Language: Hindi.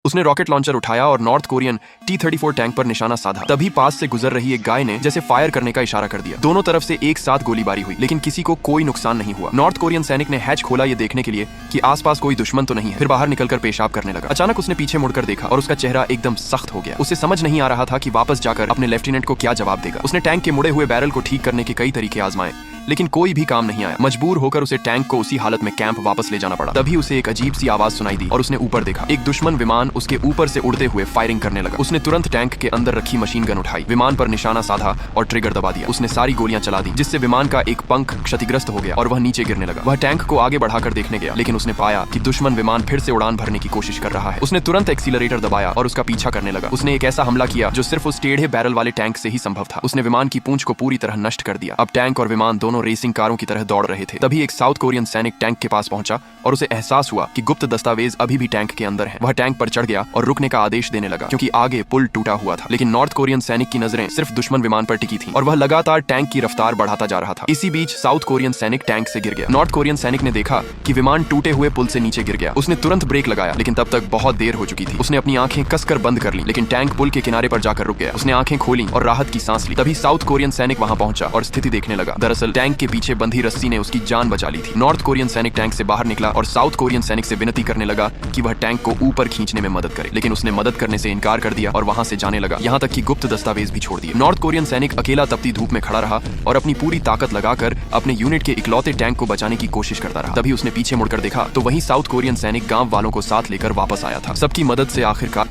उसने रॉकेट लॉन्चर उठाया और नॉर्थ कोरियन T-34 टैंक पर निशाना साधा। तभी पास से गुजर रही एक गाय ने जैसे फायर करने का इशारा कर दिया। दोनों तरफ से एक साथ गोलीबारी हुई, लेकिन किसी को कोई नुकसान नहीं हुआ। नॉर्थ कोरियन सैनिक ने हैच खोला ये देखने के लिए कि आसपास कोई दुश्मन तो नहीं है। फिर बाहर निकलकर पेशाब करने लगा। अचानक उसने पीछे मुड़कर देखा और उसका चेहरा एकदम सख्त हो गया। उसे समझ नहीं आ रहा था कि वापस जाकर अपने लेफ्टिनेंट को क्या जवाब देगा। उसने टैंक के मुड़े हुए बैरल को ठीक करने के कई तरीके आजमाए, लेकिन कोई भी काम नहीं आया। मजबूर होकर उसे टैंक को उसी हालत में कैंप वापस ले जाना पड़ा। तभी उसे एक अजीब सी आवाज सुनाई दी और उसने ऊपर देखा। एक दुश्मन विमान उसके ऊपर से उड़ते हुए फायरिंग करने लगा। उसने तुरंत टैंक के अंदर रखी मशीन गन उठाई, विमान पर निशाना साधा और ट्रिगर दबा दिया। उसने सारी गोलियां चला दी, जिससे विमान का एक पंख क्षतिग्रस्त हो गया और वह नीचे गिरने लगा। वह टैंक को आगे बढ़ाकर देखने गया, लेकिन उसने पाया कि दुश्मन विमान फिर से उड़ान भरने की कोशिश कर रहा है। उसने तुरंत एक्सीलरेटर दबाया और उसका पीछा करने लगा। उसने एक ऐसा हमला किया जो सिर्फ उस टेढ़े बैरल वाले टैंक से ही संभव था। उसने विमान की पूंछ को पूरी तरह नष्ट कर दिया। अब टैंक और विमान दोनों रेसिंग कारों की दौड़ रहे थे। तभी एक साउथ कोरियन सैनिक टैंक के पास पहुंचा और उसे एहसास हुआ कि गुप्त दस्तावेज अभी भी टैंक के अंदर हैं। वह टैंक पर चढ़ गया और रुकने का आदेश देने लगा, क्योंकि आगे पुल टूटा हुआ था। लेकिन नॉर्थ कोरियन सैनिक की नजरें सिर्फ दुश्मन विमान पर टिकी थीं और वह लगातार टैंक की रफ्तार बढ़ाता जा रहा था। इसी बीच साउथ कोरियन सैनिक टैंक से गिर गया। नॉर्थ कोरियन सैनिक ने देखा कि विमान टूटे हुए पुल से नीचे गिर गया। उसने तुरंत ब्रेक लगाया, लेकिन तब तक बहुत देर हो चुकी थी। उसने अपनी आंखें कसकर बंद कर ली, लेकिन टैंक पुल के किनारे पर जाकर रुक गया। उसने आंखें खोली और राहत की सांस ली। तभी साउथ कोरियन सैनिक वहां पहुंचा और स्थिति देखने लगा। दरअसल टैंक के पीछे बंधी रस्सी ने उसकी जान बचा ली थी। नॉर्थ कोरियन सैनिक टैंक से बाहर निकला और साउथ कोरियन सैनिक से विनती करने लगा कि वह टैंक को ऊपर खींचने में मदद करे, लेकिन उसने मदद करने से इनकार कर दिया और वहां से जाने लगा, यहां तक कि गुप्त दस्तावेज भी छोड़ दिए। नॉर्थ कोरियन सैनिक अकेला तपती धूप में खड़ा रहा और अपनी पूरी ताकत लगाकर अपने यूनिट के इकलौते टैंक को बचाने की कोशिश करता रहा। तभी उसने पीछे मुड़कर देखा तो वही साउथ कोरियन सैनिक गांव वालों को साथ लेकर वापस आया था। सबकी मदद से आखिरकार